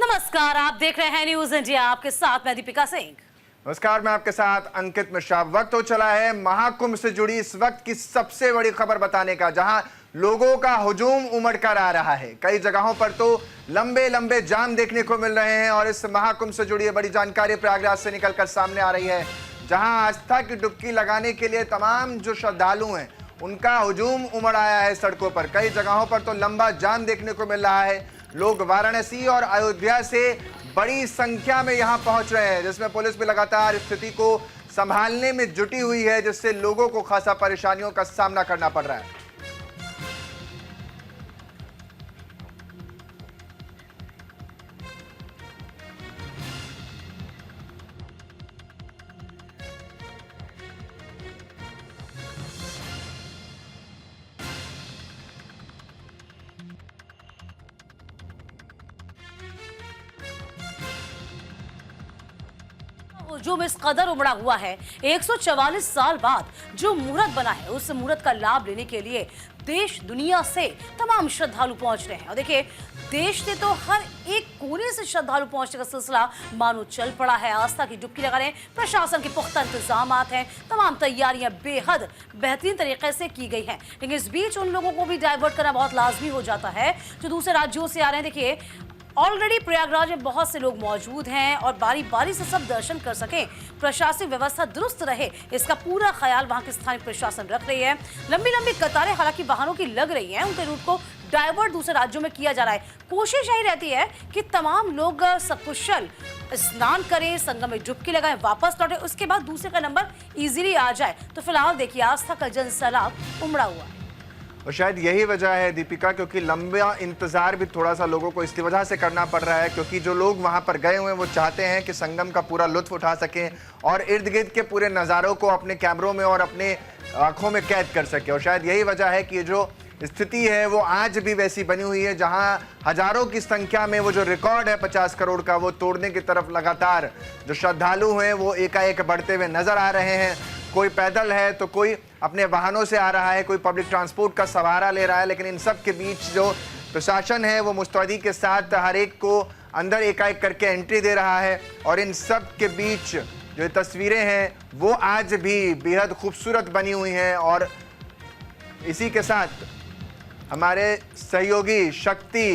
नमस्कार, आप देख रहे हैं न्यूज इंडिया। आपके साथ मैं दीपिका सिंह। नमस्कार, मैं आपके साथ अंकित मिश्रा। वक्त हो चला है महाकुंभ से जुड़ी इस वक्त की सबसे बड़ी खबर बताने का, जहां लोगों का हुजूम उमड़ कर आ रहा है। कई जगहों पर तो लंबे लंबे जाम देखने को मिल रहे हैं और इस महाकुंभ से जुड़ी बड़ी जानकारी प्रयागराज से निकलकर सामने आ रही है, जहां आस्था की डुबकी लगाने के लिए तमाम जो श्रद्धालु हैं उनका हुजूम उमड़ आया है सड़कों पर। कई जगहों पर तो लंबा जाम देखने को मिल रहा है। लोग वाराणसी और अयोध्या से बड़ी संख्या में यहां पहुंच रहे हैं, जिसमें पुलिस भी लगातार स्थिति को संभालने में जुटी हुई है, जिससे लोगों को खासा परेशानियों का सामना करना पड़ रहा है। जो इस कदर उमड़ा हुआ है, 144 साल बाद जो मुहूर्त बना है, उस मुहूर्त का लाभ लेने के लिए देश दुनिया से तमाम श्रद्धालु पहुंच रहे हैं। और देखिए, देश से तो हर एक कोने से श्रद्धालु पहुंचने का सिलसिला मानो चल पड़ा है। आस्था की डुबकी लगा रहे हैं। प्रशासन के पुख्ता इंतजाम हैं, तमाम तैयारियां बेहद बेहतरीन तरीके से की गई हैं। लेकिन इस बीच उन लोगों को भी डाइवर्ट करना बहुत लाजमी हो जाता है जो दूसरे राज्यों से आ रहे हैं। देखिए, ऑलरेडी प्रयागराज में बहुत से लोग मौजूद हैं और बारी बारी से सब दर्शन कर सकें, प्रशासनिक व्यवस्था दुरुस्त रहे, इसका पूरा ख्याल वहां की स्थानीय प्रशासन रख रही है। लंबी लंबी कतारें हालांकि वाहनों की लग रही हैं, उनके रूट को डाइवर्ट दूसरे राज्यों में किया जा रहा है। कोशिश यही रहती है कि तमाम लोग सकुशल स्नान करें, संगम में डुबकी लगाएं, वापस लौटे, उसके बाद दूसरे का नंबर इजीली आ जाए। तो फिलहाल देखिए, आस्था का जन सैलाब उमड़ा हुआ है। और शायद यही वजह है दीपिका, क्योंकि लंबा इंतजार भी थोड़ा सा लोगों को इस वजह से करना पड़ रहा है, क्योंकि जो लोग वहां पर गए हुए हैं वो चाहते हैं कि संगम का पूरा लुत्फ उठा सकें और इर्द गिर्द के पूरे नज़ारों को अपने कैमरों में और अपने आंखों में कैद कर सके। और शायद यही वजह है कि ये जो स्थिति है वो आज भी वैसी बनी हुई है, जहां हजारों की संख्या में वो जो रिकॉर्ड है 50 करोड़ का, वो तोड़ने की तरफ लगातार जो श्रद्धालु हैं वो एकाएक बढ़ते हुए नजर आ रहे हैं। कोई पैदल है तो कोई अपने वाहनों से आ रहा है, कोई पब्लिक ट्रांसपोर्ट का सहारा ले रहा है। लेकिन इन सब के बीच जो प्रशासन है वो मुस्तैदी के साथ हर एक को अंदर एकाएक करके एंट्री दे रहा है। और इन सब के बीच जो तस्वीरें हैं वो आज भी बेहद खूबसूरत बनी हुई हैं। और इसी के साथ हमारे सहयोगी शक्ति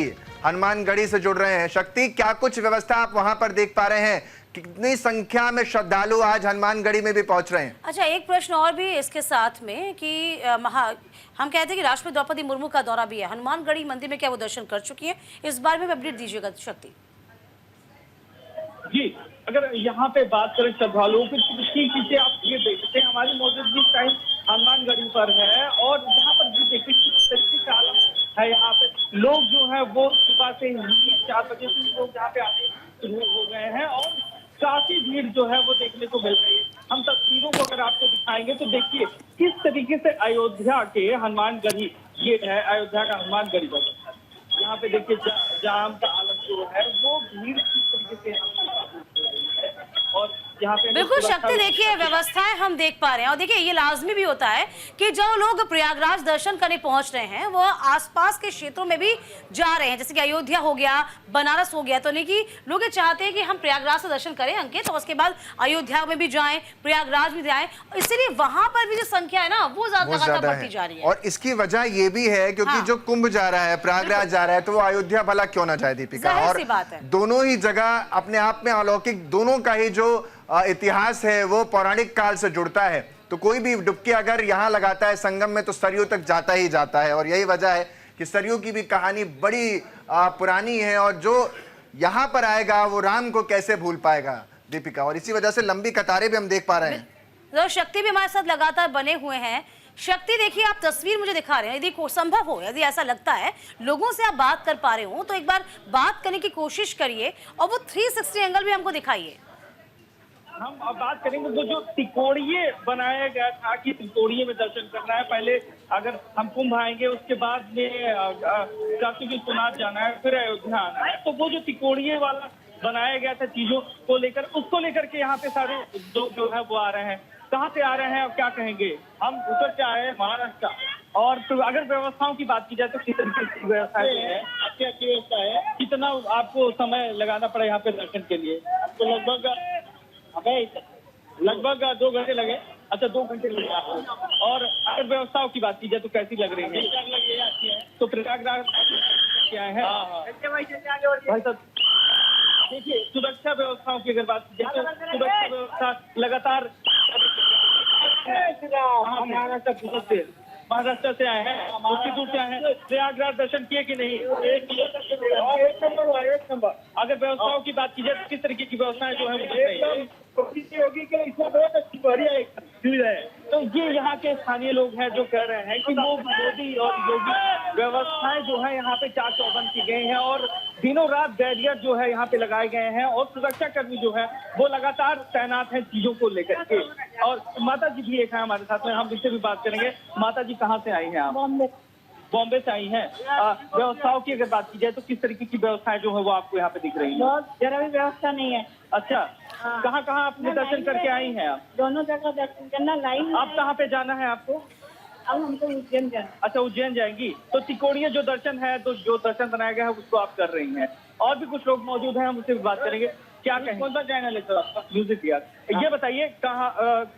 हनुमानगढ़ी से जुड़ रहे हैं। शक्ति, क्या कुछ व्यवस्था आप वहां पर देख पा रहे हैं? कितनी संख्या में श्रद्धालु आज हनुमानगढ़ी में भी पहुंच रहे हैं? अच्छा, एक प्रश्न और भी इसके साथ में कि हम कहते हैं कि राष्ट्रपति द्रौपदी मुर्मू का दौरा भी है हनुमानगढ़ी मंदिर में, क्या वो दर्शन कर चुकी हैं? इस बारे में अपडेट दीजिएगा शक्ति जी। अगर यहाँ पे बात करें श्रद्धालुओं की, पीछे आप ये देखते हैं हमारी मौजूदगी टाइम हनुमानगढ़ी पर है और यहाँ पर भी देखिए किस तरीके का आलम है। यहाँ पे लोग जो है वो सुबह से ही 4 बजे से लोग यहाँ पे आने शुरू हो गए हैं और काफी भीड़ जो है वो देखने को मिल रही है। हम तस्वीरों को अगर आपको दिखाएंगे तो देखिए किस तरीके से अयोध्या के हनुमानगढ़ी गेट है, अयोध्या का हनुमानगढ़ी है। यहाँ पे देखिए जाम का आलम जो है वो भीड़ किस तरीके से और यहाँ पे बिल्कुल शक्ति, देखिए व्यवस्थाएं हम देख पा रहे हैं। और देखिए, ये लाजमी भी होता है कि जो लोग प्रयागराज दर्शन करने पहुंच रहे हैं वो आसपास के क्षेत्रों में भी जा रहे हैं, जैसे कि अयोध्या हो गया, बनारस हो गया। तो नहीं कि लोग चाहते हैं कि हम प्रयागराज से दर्शन करें अंकित, और उसके बाद अयोध्या में भी जाएं, प्रयागराज भी जाएं, इसलिए वहां पर भी जो संख्या है ना वो ज्यादा बढ़ती जा रही है। और इसकी वजह ये भी है क्योंकि जो कुंभ जा रहा है, प्रयागराज जा रहा है, तो वो अयोध्या भला क्यों ना जाए दीपिका। और दोनों ही जगह अपने आप में अलौकिक, दोनों का ही जो इतिहास है वो पौराणिक काल से जुड़ता है। तो कोई भी डुबकी अगर यहाँ लगाता है संगम में तो सरयू तक जाता ही जाता है। और यही वजह है कि सरयू की भी कहानी बड़ी पुरानी है और जो यहाँ पर आएगा वो राम को कैसे भूल पाएगा दीपिका। और इसी वजह से लंबी कतारें भी हम देख पा रहे हैं। तो शक्ति भी हमारे साथ लगातार बने हुए हैं। शक्ति, देखिए, आप तस्वीर मुझे दिखा रहे हैं, यदि संभव हो, यदि ऐसा लगता है लोगों से आप बात कर पा रहे हो तो एक बार बात करने की कोशिश करिए और वो 360 एंगल भी हमको दिखाइए। हम अब बात करेंगे तो जो तिकोड़िए बनाया गया था कि तिकोड़िए में दर्शन करना है, पहले अगर हम कुंभ आएंगे उसके बाद में काशी विश्वनाथ जाना है, फिर अयोध्या आना है, तो वो जो तिकोड़िए वाला बनाया गया था चीजों को लेकर, उसको लेकर के यहाँ पे सारे लोग जो है वो आ रहे हैं। कहाँ से आ रहे हैं और क्या कहेंगे? हम उत्तर से आए हैं, महाराष्ट्र। और तो अगर व्यवस्थाओं की बात की जाए तो किस तरीके की व्यवस्था है क्या व्यवस्था है? कितना आपको समय लगाना पड़ा यहाँ पे दर्शन के लिए? तो लगभग 2 घंटे लगे। अच्छा, 2 घंटे लगे। और अगर व्यवस्थाओं की बात की जाए तो कैसी लग रही है? तो प्रयागराज क्या है भाई साहब? देखिए, सुरक्षा व्यवस्थाओं की अगर बात की जाए तो सुरक्षा व्यवस्था लगातार महाराष्ट्र से आए हैं, उतनी दूर से आए हैं, प्रयागराज दर्शन किए कि नहीं? एक नंबर। अगर व्यवस्थाओं की बात की जाए तो किस तरीके की व्यवस्थाएं जो है योगी के इसमें बहुत अच्छी बढ़िया भीड़ है। तो ये यहाँ के स्थानीय लोग हैं जो कह रहे हैं कि मोदी और योगी व्यवस्थाएं जो है यहाँ पे चाक चौबंद की गई हैं और दिनों रात बैरियर जो है यहाँ पे लगाए गए हैं और सुरक्षा कर्मी जो है वो लगातार तैनात हैं चीजों को लेकर के। और माता जी भी एक है हमारे साथ में, हम इनसे भी बात करेंगे। माता जी कहाँ से आई हैं आप? बॉम्बे से आई हैं। व्यवस्थाओं की अगर बात की जाए तो किस तरीके की व्यवस्थाएं जो है वो आपको यहाँ पे दिख रही है? जरा भी व्यवस्था नहीं है। अच्छा, कहाँ कहाँ आपने दर्शन करके आई हैं आप? दोनों जगह दर्शन करना लाइन। आप कहाँ पे जाना है आपको? अब हमको उज्जैन जाना। अच्छा, उज्जैन जाएंगी। तो तिकोड़िया जो दर्शन है, तो जो दर्शन बनाया गया है उसको आप कर रही हैं। और भी कुछ लोग मौजूद हैं, हम उससे भी बात करेंगे। क्या कहें? कौन सा चैनल है सर? म्यूजिक यार। ये बताइए कहाँ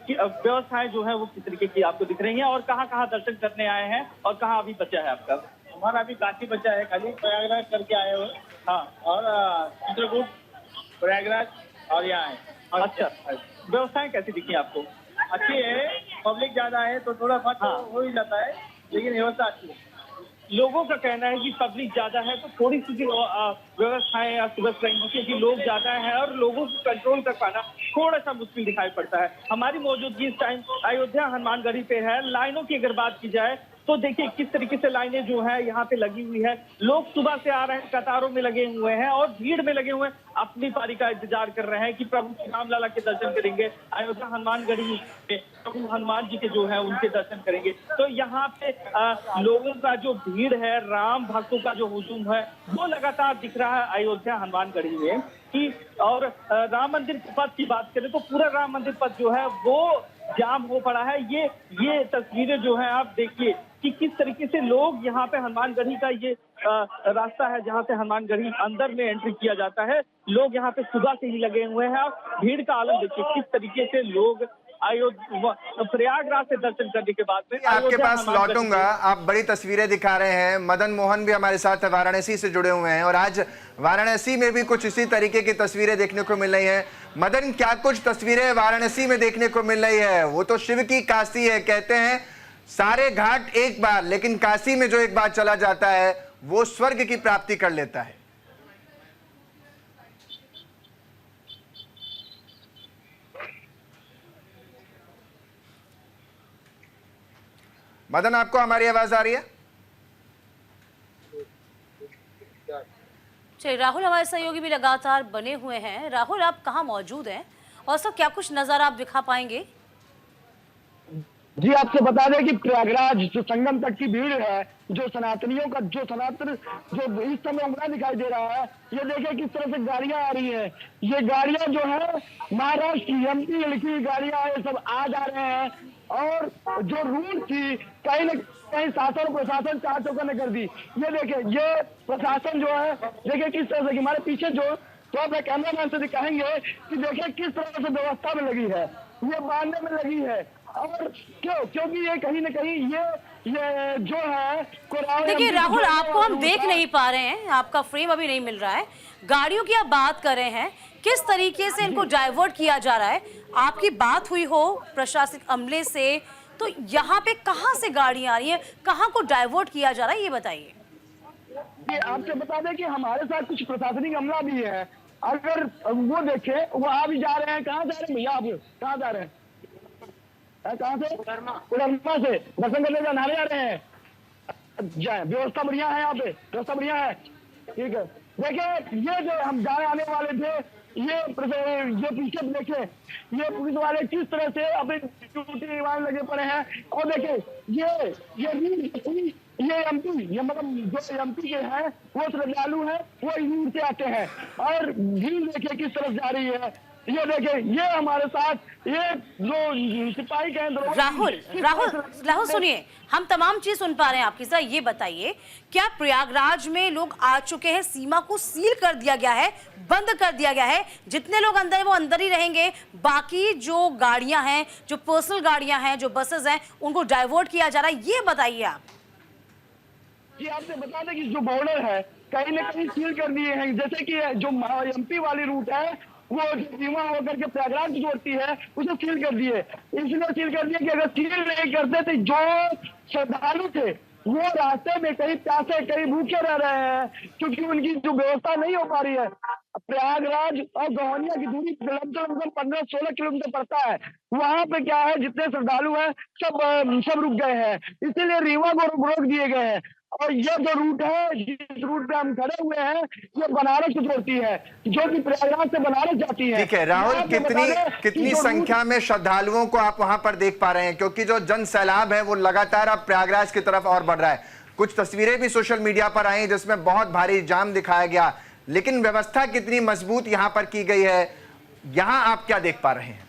व्यवस्थाएं जो है वो किस तरीके की आपको दिख रही हैं और कहाँ कहाँ दर्शन करने आए हैं और कहाँ अभी बचा है आपका? हमारा अभी काफी बचा है, खाली प्रयागराज करके आए हुए। हाँ, और चित्रकूट, प्रयागराज और यहाँ है। अच्छा, व्यवस्थाएं कैसी दिखी आपको? अच्छी है, पब्लिक ज्यादा है तो थोड़ा फर्क हो ही जाता है, लेकिन व्यवस्था अच्छी है। लोगों का कहना है कि पब्लिक ज्यादा है तो थोड़ी सी व्यवस्थाएं अस्त-व्यस्त रही क्योंकि लोग ज्यादा हैं और लोगों को कंट्रोल कर पाना थोड़ा सा मुश्किल दिखाई पड़ता है। हमारी मौजूदगी इस टाइम अयोध्या हनुमानगढ़ी पे है। लाइनों की अगर बात की जाए तो देखिए किस तरीके से लाइनें जो है यहाँ पे लगी हुई है। लोग सुबह से आ रहे हैं, कतारों में लगे हुए हैं और भीड़ में लगे हुए हैं, अपनी पारी का इंतजार कर रहे हैं कि प्रभु श्री राम लाला के दर्शन करेंगे। अयोध्या हनुमानगढ़ी में प्रभु हनुमान जी के जो है उनके दर्शन करेंगे। तो यहाँ पे लोगों का जो भीड़ है, राम भक्तों का जो हुजूम है वो लगातार दिख रहा है अयोध्या हनुमानगढ़ी में कि। और राम मंदिर पथ की बात करें तो पूरा राम मंदिर पथ जो है वो जाम हो पड़ा है। ये तस्वीरें जो है आप देखिए कि किस तरीके से लोग यहाँ पे हनुमानगढ़ी का ये रास्ता है जहाँ से हनुमानगढ़ी अंदर में एंट्री किया जाता है। लोग यहाँ पे सुबह से ही लगे हुए हैं। भीड़ का आलम देखिए किस तरीके से लोग प्रयागराज से दर्शन करने के बाद में आपके पास लौटूंगा। आप बड़ी तस्वीरें दिखा रहे हैं। मदन मोहन भी हमारे साथ वाराणसी से जुड़े हुए हैं और आज वाराणसी में भी कुछ इसी तरीके की तस्वीरें देखने को मिल रही हैं। मदन, क्या कुछ तस्वीरें वाराणसी में देखने को मिल रही है? वो तो शिव की काशी है, कहते हैं सारे घाट एक बार, लेकिन काशी में जो एक बार चला जाता है वो स्वर्ग की प्राप्ति कर लेता है। मदन, आपको हमारी आवाज आ रही है? चलिए, राहुल हमारे सहयोगी भी लगातार बने हुए हैं। राहुल, आप कहाँ मौजूद हैं और सब क्या कुछ नजारा आप दिखा पाएंगे? जी, आपसे बता दें कि प्रयागराज जो संगम तक की भीड़ है, जो सनातनियों का जो सनातन जो इस समय उमड़ा दिखाई दे रहा है, ये देखिए किस तरह से गाड़ियां आ रही हैं। ये गाड़ियां जो है महाराष्ट्र एमपी लिखी हुई गाड़ियां ये सब आ जा रहे हैं और जो रूट थी कहीं न कहीं शासन प्रशासन चार चौकन्ने कर दी। ये देखिए, ये प्रशासन जो है देखिए किस तरह से हमारे पीछे जो तो आप कैमरामैन से दिखाएंगे कि देखिए किस तरह से व्यवस्था में लगी है, ये बांधने में लगी है। और क्योंकि ये कहीं न कहीं ये जो है देखिए राहुल, आपको हम देख नहीं पा रहे हैं, आपका फ्रेम अभी नहीं मिल रहा है। गाड़ियों की आप बात कर रहे हैं, किस तरीके से इनको डाइवर्ट किया जा रहा है? आपकी बात हुई हो प्रशासनिक अमले से तो यहाँ पे कहाँ से गाड़ियां आ रही हैं, कहाँ को डाइवर्ट किया जा रहा है, ये बताइए। आपसे बता दें कि हमारे साथ कुछ प्रशासनिक अमला भी है। अगर वो देखे वहां भी जा रहे हैं। कहाँ जा रहे हैं भैया, आप कहाँ जा रहे हैं? कहाँ से? उड़रमा से दर्शन करने नहाने जा रहे हैं। व्यवस्था बढ़िया है, यहाँ पे व्यवस्था बढ़िया है, ठीक है। देखिए, ये जो हम जाने आने वाले थे, ये पीछे देखे ये पुलिस वाले किस तरह से अपनी ड्यूटी निभाने लगे पड़े हैं। और देखे ये एमपी, ये मतलब जो एमपी के हैं वो श्रद्धालु हैं, वो इन्हीं से आते हैं। और भीड़ देखिए किस तरफ जा रही है। ये देखिए, ये हमारे साथ ये जो सिपाही केंद्र राहुल सुनिए, हम तमाम चीज सुन पा रहे हैं आपकी। सर ये बताइए, क्या प्रयागराज में लोग आ चुके हैं, सीमा को सील कर दिया गया है, बंद कर दिया गया है, जितने लोग अंदर है वो अंदर ही रहेंगे, बाकी जो गाड़ियां हैं, जो पर्सनल गाड़ियां हैं, जो बसेस हैं, उनको डाइवर्ट किया जा रहा है, ये बताइए आप। जी आपसे बता दें कि जो बॉर्डर है कहीं ना कहीं सील कर दिए हैं, जैसे कि जो एमपी वाली रूट है वो सीमा होकर के प्रयागराज जोड़ती है, उसे सील कर दिए। इसलिए सील कर दिया कि अगर सील नहीं करते तो जो श्रद्धालु थे वो रास्ते में कहीं प्यासे कहीं भूखे रह रहे हैं, क्योंकि उनकी जो व्यवस्था नहीं हो पा रही है। प्रयागराज और गौहनिया की दूरी लगभग 15-16 किलोमीटर पड़ता है। वहां पे क्या है, जितने श्रद्धालु हैं सब रुक गए हैं, इसीलिए रीवा को रोक दिए गए हैं। और यह जो रूट है, जिस रूट पे हम खड़े हुए हैं, ये बनारस को जोड़ती है, जो कि प्रयागराज से बनारस जाती है। ठीक है राहुल, कितनी संख्या में श्रद्धालुओं को आप वहां पर देख पा रहे हैं, क्योंकि जो जन सैलाब है वो लगातार अब प्रयागराज की तरफ और बढ़ रहा है। कुछ तस्वीरें भी सोशल मीडिया पर आई जिसमें बहुत भारी जाम दिखाया गया, लेकिन व्यवस्था कितनी मजबूत यहाँ पर की गई है, यहाँ आप क्या देख पा रहे हैं?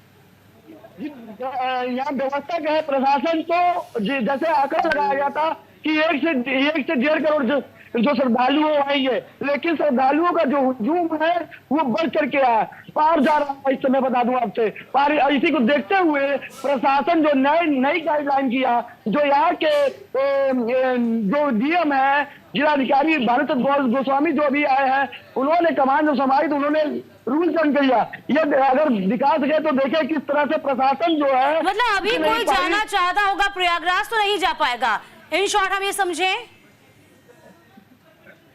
यहाँ व्यवस्था क्या है, प्रशासन तो जैसे आंकड़ा लगाया गया था कि 1 से 1.5 करोड़ जो श्रद्धालु आएंगे, लेकिन श्रद्धालुओं का जो हुजूम है वो बढ़ करके पार जा रहा है। इस समय बता दूं आपसे, पार इसी को देखते हुए प्रशासन जो नई गाइडलाइन किया, जो यहाँ के जो डीएम है, जिलाधिकारी भारत गोस्वामी जो भी आए हैं, उन्होंने कमान जो संभाली तो उन्होंने रूल चेंज किया। ये अगर दिखा सके तो देखे किस तरह से प्रशासन जो है, मतलब अभी कोई जाना चाहता होगा प्रयागराज तो नहीं जा पाएगा, इन शॉर्ट हम ये समझें।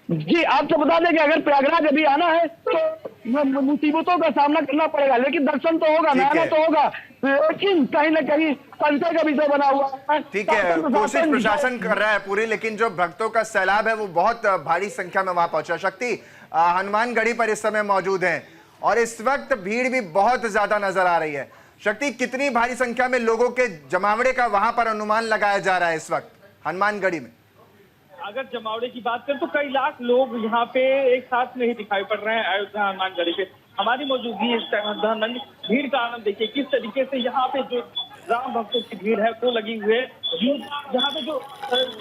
जी आपको बता दें कि अगर प्रयागराज अभी आना है तो मुसीबतों का सामना करना पड़ेगा, लेकिन दर्शन तो होगा, नहाना तो होगा, लेकिन कहीं ना कहीं संशय का विषय बना हुआ है। ठीक है, कोशिश प्रशासन कर रहा है पूरी, लेकिन जो भक्तों का सैलाब है वो बहुत भारी संख्या में वहां पहुंचा। शक्ति हनुमानगढ़ी पर इस समय मौजूद है और इस वक्त भीड़ भी बहुत ज्यादा नजर आ रही है। शक्ति, कितनी भारी संख्या में लोगों के जमावड़े का वहां पर अनुमान लगाया जा रहा है इस वक्त हनुमानगढ़ी में? अगर जमावड़े की बात करें तो कई लाख लोग यहाँ पे एक साथ में ही दिखाई पड़ रहे हैं अयोध्या हनुमानगढ़ी पे। हमारी मौजूदगी इस टाइम भीड़ का आनंद देखिए, किस तरीके से यहाँ पे जो राम भक्तों की भीड़ है वो लगी हुई है। यहाँ पे जो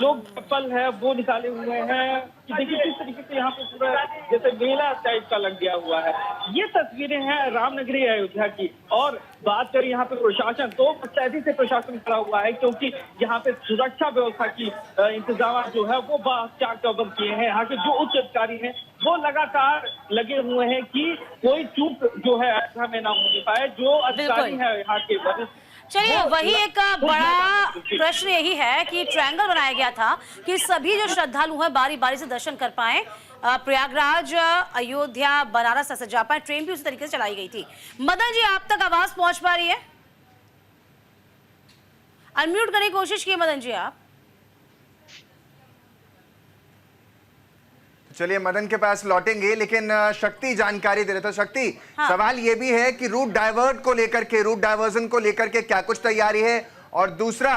लोग चप्पल है वो निकाले हुए हैं, कि देखिए किस तरीके से यहाँ पे पूरा जैसे मेला टाइप का लग गया हुआ है। ये तस्वीरें हैं रामनगरी अयोध्या की। और बात करें यहाँ पे प्रशासन, तो मुस्तैदी से प्रशासन खड़ा हुआ है, क्योंकि यहाँ पे सुरक्षा व्यवस्था की इंतजाम जो है वो चाक चौबंद किए हैं। यहाँ के जो उच्च अधिकारी हैं वो लगातार लगे हुए हैं कि कोई चूक जो है अयोध्या में ना होने पाए। जो अधिकारी है यहाँ के वरिष्ठ, चलिए वही एक बड़ा प्रश्न यही है कि ट्रायंगल बनाया गया था कि सभी जो श्रद्धालु हैं बारी बारी से दर्शन कर पाए, प्रयागराज, अयोध्या, बनारस ऐसे जा पाए। ट्रेन भी उसी तरीके से चलाई गई थी। मदन जी, आप तक आवाज पहुंच पा रही है? अनम्यूट करने की कोशिश की मदन जी आप। चलिए मदन के पास लौटेंगे, लेकिन शक्ति जानकारी दे रहे थे। शक्ति, हाँ। सवाल ये भी है कि रूट डाइवर्ट को लेकर के, रूट डाइवर्जन को लेकर के क्या कुछ तैयारी है? और दूसरा,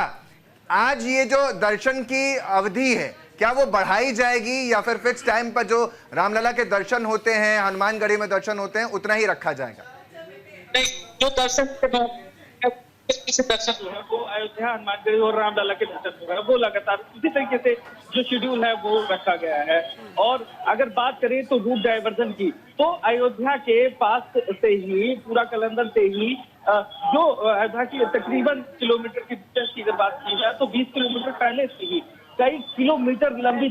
आज ये जो दर्शन की अवधि है क्या वो बढ़ाई जाएगी या फिर फिक्स टाइम पर जो रामलला के दर्शन होते हैं, हनुमानगढ़ी में दर्शन होते हैं, उतना ही रखा जाएगा? नहीं, जो दर्शन जो है वो अयोध्या, हनुमानगढ़ी और रामलला के दर्शन जो है वो लगातार उसी तरीके से जो शेड्यूल है वो रखा गया है। और अगर बात करें तो रूट डाइवर्जन की, तो अयोध्या के पास से ही, पूरा कलंदर से ही जो अयोध्या की तकरीबन किलोमीटर की डिस्टेंस की अगर बात की जाए तो 20 किलोमीटर पहले से ही कई किलोमीटर लंबी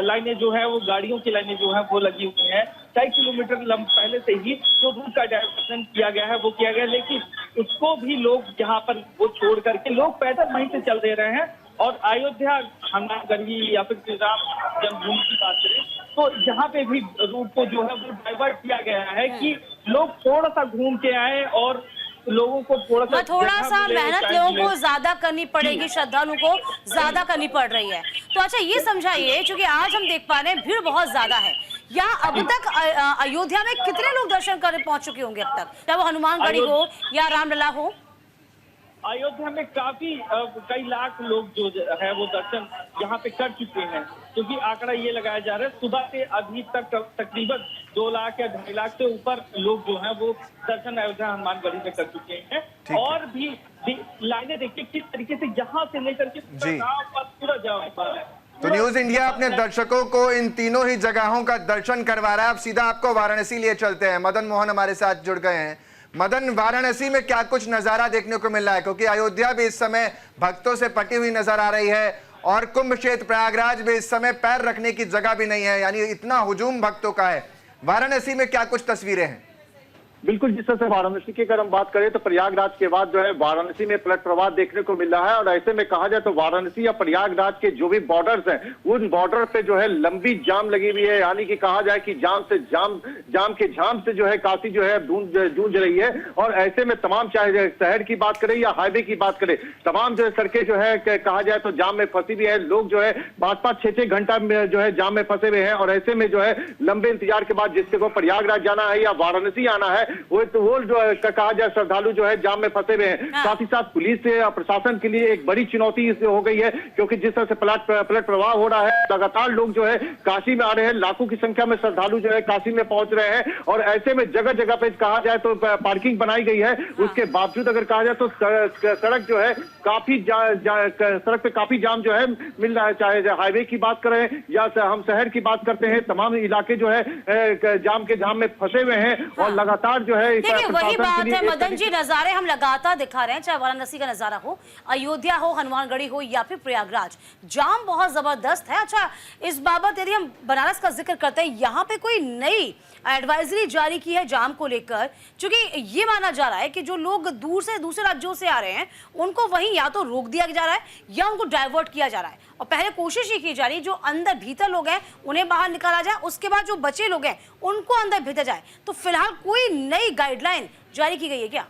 लाइनें जो है वो, गाड़ियों की लाइनें जो है वो लगी हुई हैं। कई किलोमीटर पहले से ही जो रूट का डाइवर्जन किया गया है वो किया गया, लेकिन उसको भी लोग यहाँ पर वो छोड़ करके लोग पैदल वहीं से चल दे रहे हैं। और अयोध्या, हनुमानगढ़ी या फिर श्री राम जन्मभूमि की बात करें तो यहाँ पे भी रूट को जो है वो डाइवर्ट किया गया है कि लोग थोड़ा सा घूम के आए और लोगों को थोड़ा सा मेहनत लोगों को ज्यादा करनी पड़ेगी, श्रद्धालुओं को ज्यादा करनी पड़ रही है। तो अच्छा ये समझाइए, क्योंकि आज हम देख पा रहे हैं भीड़ बहुत ज्यादा है, या अब तक अयोध्या में कितने लोग दर्शन करने पहुंच चुके होंगे अब तक, चाहे वो हनुमानगढ़ी हो या रामलला हो? अयोध्या में काफी कई लाख लोग जो है वो दर्शन यहाँ पे कर चुके हैं, क्योंकि आंकड़ा ये लगाया जा रहा है सुबह से अभी तक तकरीबन 2 लाख या 2.5 लाख से ऊपर लोग जो हैं वो दर्शन अयोध्या हनुमानगढ़ी में कर चुके हैं। और भी लाइनें देखिए किस तरीके से यहाँ से लेकर के पूरा जाम है। तो न्यूज इंडिया अपने दर्शकों को इन तीनों ही जगहों का दर्शन करवा रहा है। अब सीधा आपको वाराणसी लिए चलते हैं। मदन मोहन हमारे साथ जुड़ गए हैं। मदन, वाराणसी में क्या कुछ नजारा देखने को मिल रहा है, क्योंकि अयोध्या भी इस समय भक्तों से पटी हुई नजर आ रही है और कुंभ क्षेत्र प्रयागराज में इस समय पैर रखने की जगह भी नहीं है, यानी इतना हुजूम भक्तों का है। वाराणसी में क्या कुछ तस्वीरें हैं? बिल्कुल, जिस तरह से वाराणसी की अगर हम बात करें तो प्रयागराज के बाद जो है वाराणसी में पलट प्रवाह देखने को मिल रहा है। और ऐसे में कहा जाए तो वाराणसी या प्रयागराज के जो भी बॉर्डर्स हैं उन बॉर्डर पे जो है लंबी जाम लगी हुई है, यानी कि कहा जाए कि जाम के झाम से जो है काशी जो है जूझ रही है। और ऐसे में तमाम, चाहे शहर की बात करें या हाईवे की बात करें, तमाम जो है सड़कें जो है कहा जाए तो जाम में फंसी हुई है। लोग जो है 5-5, 6-6 घंटा में जो है जाम में फंसे हुए हैं। और ऐसे में जो है लंबे इंतजार के बाद जिससे को प्रयागराज जाना है या वाराणसी आना है वो जो कहा जाए श्रद्धालु जो है जाम में फंसे हुए हैं। साथ ही साथ पुलिस और प्रशासन के लिए एक बड़ी चुनौती हो गई है, क्योंकि जिस तरह से पलट प्रवाह हो रहा है, लगातार लोग जो है काशी में आ रहे हैं, लाखों की संख्या में श्रद्धालु जो है काशी में पहुंच रहे हैं। और ऐसे में जगह जगह पे कहा जाए तो पार्किंग बनाई गई है। उसके बावजूद अगर कहा जाए तो सड़क जो है काफी सड़क पे काफी जाम जो है मिल रहा है। चाहे हाईवे की बात करें या हम शहर की बात करते हैं, तमाम इलाके जो है जाम के जाम में फंसे हुए हैं। और लगातार जो है देखिए वही बात है मदन जी, नजारे हम लगातार दिखा रहे हैं, चाहे वाराणसी का नजारा हो, अयोध्या हो, हनुमानगढ़ी हो या फिर प्रयागराज, जाम बहुत जबरदस्त है। अच्छा, इस बाबत यदि हम बनारस का जिक्र करते हैं, यहाँ पे कोई नई एडवाइजरी जारी की है जाम को लेकर, क्योंकि ये माना जा रहा है कि जो लोग दूर से दूसरे राज्यों से आ रहे हैं उनको वहीं या तो रोक दिया जा रहा है या उनको डाइवर्ट किया जा रहा है। और पहले कोशिश ये की जा रही है जो अंदर भीतर लोग हैं उन्हें बाहर निकाला जाए, उसके बाद जो बचे लोग हैं उनको अंदर भेजा जाए। तो फिलहाल कोई नई गाइडलाइन जारी की गई है क्या?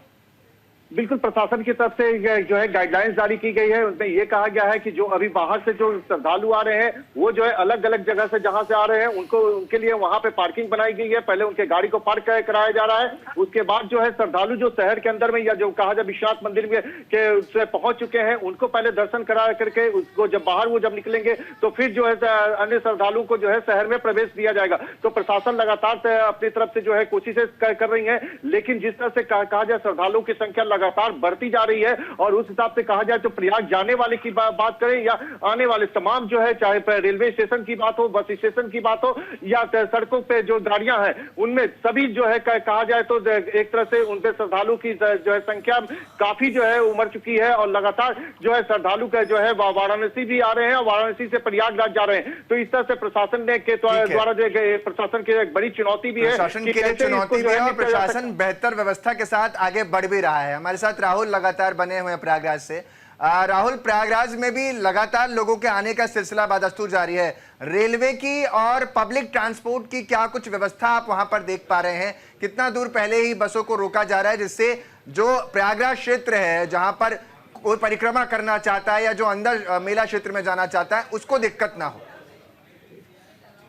बिल्कुल, प्रशासन की तरफ से जो है गाइडलाइंस जारी की गई है। उसमें ये कहा गया है कि जो अभी बाहर से जो श्रद्धालु आ रहे हैं वो जो है अलग अलग जगह से जहां से आ रहे हैं उनके लिए वहां पे पार्किंग बनाई गई है। पहले उनके गाड़ी को पार्क कराया जा रहा है। उसके बाद जो है श्रद्धालु जो शहर के अंदर में या जो कहा जाए विश्वनाथ मंदिर में के उससे पहुंच चुके हैं उनको पहले दर्शन करा करके उसको जब बाहर वो जब निकलेंगे तो फिर जो है अन्य श्रद्धालुओं को जो है शहर में प्रवेश दिया जाएगा। तो प्रशासन लगातार अपनी तरफ से जो है कोशिशें कर रही है, लेकिन जिस तरह से कहा जाए श्रद्धालुओं की संख्या लगातार बढ़ती जा रही है। और उस हिसाब से कहा जाए तो प्रयाग जाने वाले की बात करें या आने वाले तमाम जो है, चाहे रेलवे स्टेशन की बात हो, बस स्टेशन की बात हो या सड़कों पे जो गाड़ियां हैं उनमें सभी जो है कहा जाए तो एक तरह से उनपे श्रद्धालु की जो है संख्या काफी जो है उमड़ चुकी है। और लगातार जो है श्रद्धालु का जो है वाराणसी भी आ रहे हैं और वाराणसी से प्रयागराज जा रहे हैं। तो इस तरह से प्रशासन ने के द्वारा जो प्रशासन की एक बड़ी चुनौती भी है, प्रशासन के लिए चुनौती भी है और प्रशासन बेहतर व्यवस्था के साथ आगे बढ़ भी रहा है। हमारे साथ राहुल लगातार बने हुए हैं प्रयागराज से। राहुल, प्रयागराज में भी लगातार लोगों के आने का सिलसिला बदस्तूर जारी है। रेलवे की और पब्लिक ट्रांसपोर्ट की क्या कुछ व्यवस्था आप वहां पर देख पा रहे हैं? कितना दूर पहले ही बसों को रोका जा रहा है जिससे जो प्रयागराज क्षेत्र है जहां पर कोई परिक्रमा करना चाहता है या जो अंदर मेला क्षेत्र में जाना चाहता है उसको दिक्कत ना हो?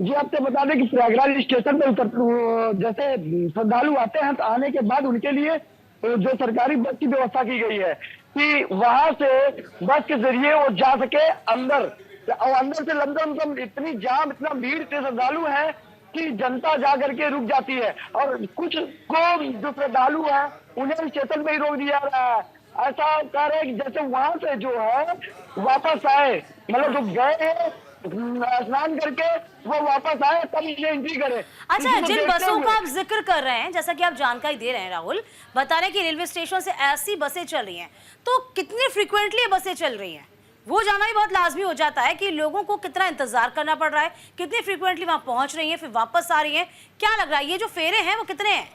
जी, आपको बता दें कि प्रयागराज स्टेशन पर जैसे श्रद्धालु आते हैं तो आने के बाद उनके लिए जो सरकारी बस की व्यवस्था की गई है कि वहां से बस के जरिए वो जा सके अंदर। और अंदर से लमसम इतनी जाम, इतना भीड़ से श्रद्धालु है कि जनता जा करके रुक जाती है। और कुछ को जो श्रद्धालु है उन्हें स्टेशन में ही रोक दिया जा रहा है। ऐसा कह रहे हैं कि जैसे वहां से जो है वापस आए, मतलब जो गए हैं स्नान करके वो वापस आए तब इन्हें एंट्री करे। अच्छा, जिन बसों का आप जिक्र कर रहे हैं, जैसा कि आप जानकारी दे रहे हैं राहुल, बता रहे हैं कि रेलवे स्टेशन से ऐसी बसें चल रही हैं, तो कितनी फ्रीक्वेंटली बसें चल रही हैं? वो जानना भी बहुत लाजमी हो जाता है कि लोगों को कितना इंतजार करना पड़ रहा है, कितनी फ्रीक्वेंटली वहां पहुंच रही है फिर वापस आ रही है। क्या लग रहा है ये जो फेरे हैं वो कितने हैं?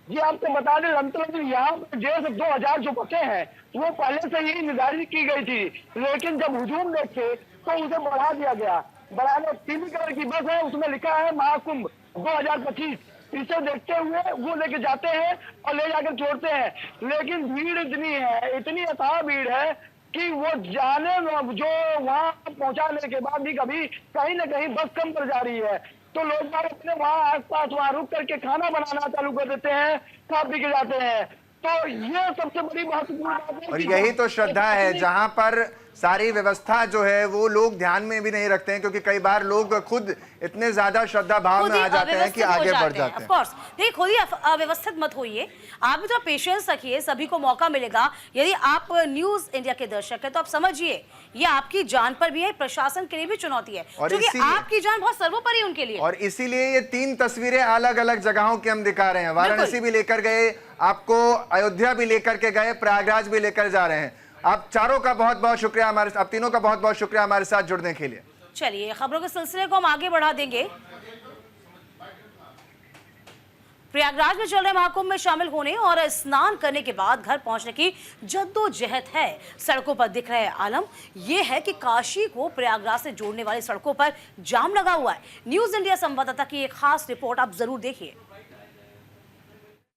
जी, आपको बता दें लमसम यहाँ 1,500 से 2,000 जो बसें हैं वो पहले से ही निर्धारित की गई थी, लेकिन जब हुजूम देखे तो उसे बढ़ा दिया गया। बढ़ाने 3 कलर की बस है, उसमें लिखा है महाकुंभ 2025। इसे देखते हुए वो लेके जाते हैं और ले जाकर छोड़ते हैं, लेकिन भीड़ इतनी है, इतनी अथाह भीड़ है कि वो जाने जो वहाँ पहुँचाने के बाद भी कभी कहीं ना कहीं बस कम पड़ जा रही है। तो लोग अपने वहाँ आसपास वहाँ रुक करके खाना बनाना चालू कर देते हैं, खा पी के जाते हैं। तो ये सबसे बड़ी महत्वपूर्ण बात है। और यही तो श्रद्धा है, जहां पर सारी व्यवस्था जो है वो लोग ध्यान में भी नहीं रखते हैं, क्योंकि कई बार लोग खुद इतने ज्यादा श्रद्धा भाव में आ जाते हैं कि आगे बढ़ जाते हैं। ऑफ कोर्स देखिए, खुद ही अव्यवस्थित मत होइए, आप भी तो पेशेंस रखिए, सभी को मौका मिलेगा। यदि आप न्यूज इंडिया के दर्शक हैं तो आप समझिए ये आपकी जान पर भी है, प्रशासन के लिए भी चुनौती है, क्योंकि आपकी जान बहुत सर्वोपरि उनके लिए। और इसीलिए ये 3 तस्वीरें अलग अलग जगहों की हम दिखा रहे हैं। वाराणसी भी लेकर गए आपको, अयोध्या भी लेकर के गए, प्रयागराज भी लेकर जा रहे हैं। आप चारों का बहुत बहुत शुक्रिया, आप तीनों का बहुत बहुत शुक्रिया हमारे साथ जुड़ने के लिए। चलिए खबरों के सिलसिले को हम आगे बढ़ा देंगे। प्रयागराज में चल रहे महाकुंभ में शामिल होने और स्नान करने के बाद घर पहुंचने की जद्दोजहद है। सड़कों पर दिख रहे आलम यह है कि काशी को प्रयागराज से जोड़ने वाली सड़कों पर जाम लगा हुआ है। न्यूज इंडिया संवाददाता की एक खास रिपोर्ट आप जरूर देखिए।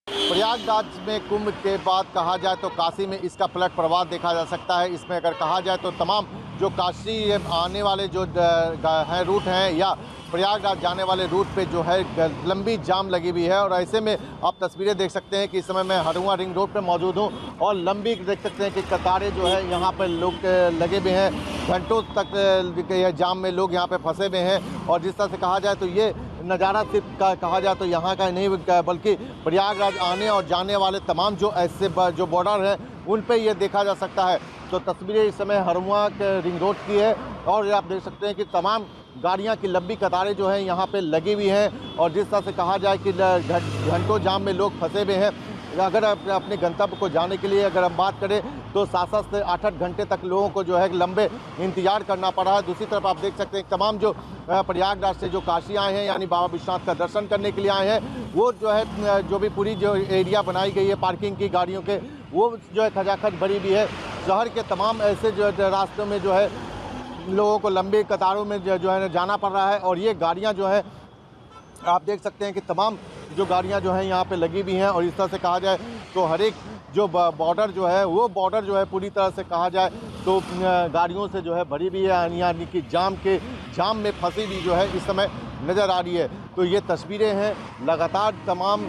प्रयागराज में कुंभ के बाद कहा जाए तो काशी में इसका पलट प्रवाह देखा जा सकता है। इसमें अगर कहा जाए तो तमाम जो काशी आने वाले जो हैं रूट हैं या प्रयागराज जाने वाले रूट पे जो है लंबी जाम लगी हुई है। और ऐसे में आप तस्वीरें देख सकते हैं कि इस समय मैं हरुआ रिंग रोड पे मौजूद हूँ और लंबी देख सकते हैं कि कतारें जो है यहाँ पर लोग लगे हुए हैं। घंटों तक जाम में लोग यहाँ पे फंसे हुए हैं। और जिस तरह से कहा जाए तो ये नज़ारा सिर्फ कहा जाए तो यहाँ का नहीं बल्कि प्रयागराज आने और जाने वाले तमाम जो ऐसे जो बॉर्डर हैं उन पे ये देखा जा सकता है। तो तस्वीरें इस समय हरुआ के रिंग रोड की है और आप देख सकते हैं कि तमाम गाड़ियां की लंबी कतारें जो हैं यहाँ पे लगी हुई हैं। और जिस तरह से कहा जाए कि घंटों जाम में लोग फंसे हुए हैं। अगर अपने गंतव्य को जाने के लिए अगर हम बात करें तो 7-7 से 8-8 घंटे तक लोगों को जो है लंबे इंतजार करना पड़ रहा है। दूसरी तरफ आप देख सकते हैं तमाम जो प्रयागराज से जो काशी आए हैं यानी बाबा विश्वनाथ का दर्शन करने के लिए आए हैं वो जो है जो भी पूरी जो एरिया बनाई गई है पार्किंग की गाड़ियों के वो जो है खचाखच भरी भी है। शहर के तमाम ऐसे जो रास्तों में जो है लोगों को लंबी कतारों में जो है जाना पड़ रहा है। और ये गाड़ियाँ जो है आप देख सकते हैं कि तमाम जो गाड़ियां जो हैं यहाँ पे लगी हुई हैं। और इस तरह से कहा जाए तो हर एक जो बॉर्डर जो है वो बॉर्डर जो है पूरी तरह से कहा जाए तो गाड़ियों से जो है भरी हुई है यानी कि जाम में फंसी हुई जो है इस समय नज़र आ रही है। तो ये तस्वीरें हैं लगातार तमाम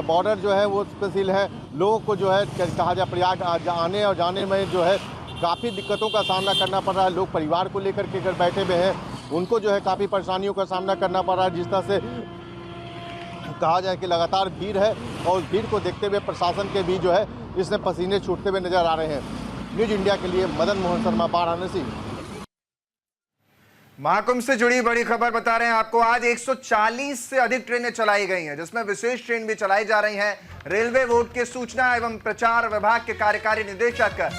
बॉर्डर जो है वो सील है। लोगों को जो है कहा जाए प्रयाग आने और जाने में जो है काफ़ी दिक्कतों का सामना करना पड़ रहा है। लोग परिवार को लेकर के घर बैठे हुए हैं, उनको जो है काफ़ी परेशानियों का सामना करना पड़ रहा है। जिस तरह से कहा जाए कि लगातार भीड़ है और भीड़ को देखते हुए प्रशासन के भी जो है इसमें पसीने छूटते हुए नजर आ रहे हैं। न्यूज इंडिया के लिए मदन मोहन शर्मा, वाराणसी। महाकुंभ से जुड़ी बड़ी खबर बता रहे हैं आपको। आज 140 से अधिक ट्रेनें चलाई गई हैं, जिसमें विशेष ट्रेन भी चलाई जा रही हैं। रेलवे बोर्ड के सूचना एवं प्रचार विभाग के कार्यकारी निदेशक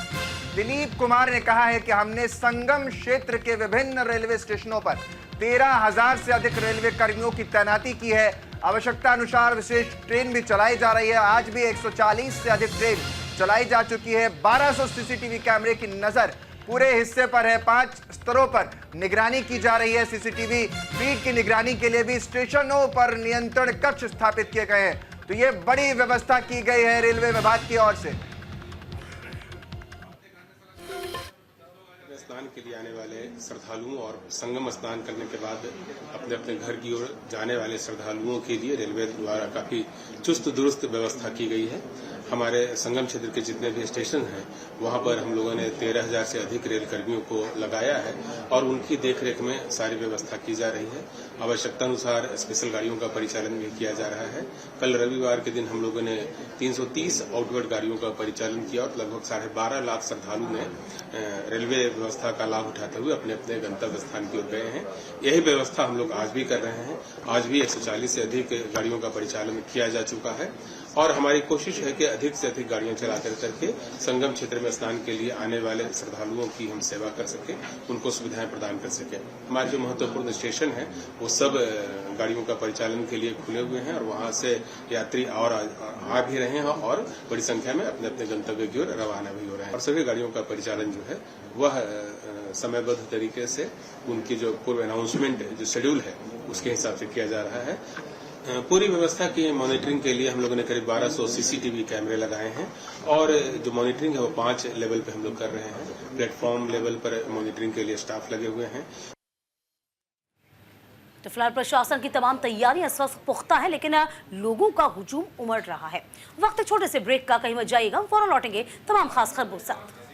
दिलीप कुमार ने कहा है कि हमने संगम क्षेत्र के विभिन्न रेलवे स्टेशनों पर 13,000 से अधिक रेलवे कर्मियों की तैनाती की है। आवश्यकता अनुसार विशेष ट्रेन भी चलाई जा रही है। आज भी 140 से अधिक ट्रेन चलाई जा चुकी है। 1200 सीसीटीवी कैमरे की नजर पूरे हिस्से पर है। 5 स्तरों पर निगरानी की जा रही है। सीसीटीवी फीड की निगरानी के लिए भी स्टेशनों पर नियंत्रण कक्ष स्थापित किए गए हैं। तो ये बड़ी व्यवस्था की गई है रेलवे विभाग की ओर से। स्नान के लिए आने वाले श्रद्धालुओं और संगम स्नान करने के बाद अपने अपने घर की ओर जाने वाले श्रद्धालुओं के लिए रेलवे द्वारा काफी चुस्त दुरुस्त व्यवस्था की गई है। हमारे संगम क्षेत्र के जितने भी स्टेशन हैं वहां पर हम लोगों ने 13,000 से अधिक रेल कर्मियों को लगाया है और उनकी देखरेख में सारी व्यवस्था की जा रही है। आवश्यकता अनुसार स्पेशल गाड़ियों का परिचालन भी किया जा रहा है। कल रविवार के दिन हम लोगों ने 330 आउटवर्ड गाड़ियों का परिचालन किया और लगभग 12.5 लाख श्रद्धालु ने रेलवे व्यवस्था का लाभ उठाते हुए अपने अपने गंतव्य स्थान की ओर गए हैं। यही व्यवस्था हम लोग आज भी कर रहे हैं। आज भी 140 से अधिक गाड़ियों का परिचालन किया जा चुका है और हमारी कोशिश है कि अधिक से अधिक गाड़ियां चला करके संगम क्षेत्र में स्नान के लिए आने वाले श्रद्धालुओं की हम सेवा कर सके, उनको सुविधाएं प्रदान कर सके। हमारे जो महत्वपूर्ण स्टेशन है वो सब गाड़ियों का परिचालन के लिए खुले हुए हैं और वहां से यात्री और आ भी रहे हैं और बड़ी संख्या में अपने अपने गंतव्य की ओर रवाना भी हो रहे हैं। और सभी गाड़ियों का परिचालन जो है वह समयबद्ध तरीके से उनकी जो पूर्व अनाउंसमेंट जो शेड्यूल है उसके हिसाब से किया जा रहा है। पूरी व्यवस्था की मॉनिटरिंग के लिए हम लोगों ने करीब 1200 सीसीटीवी कैमरे लगाए हैं और जो मॉनिटरिंग है वो 5 लेवल पे हम लोग कर रहे हैं। प्लेटफॉर्म लेवल पर मॉनिटरिंग के लिए स्टाफ लगे हुए हैं। तो फिलहाल प्रशासन की तमाम तैयारियां इस वक्त पुख्ता है, लेकिन लोगों का हुजूम उमड़ रहा है। वक्त छोटे से ब्रेक का, कहीं मत जाइएगा, फौरन लौटेंगे तमाम खास खबरों के साथ।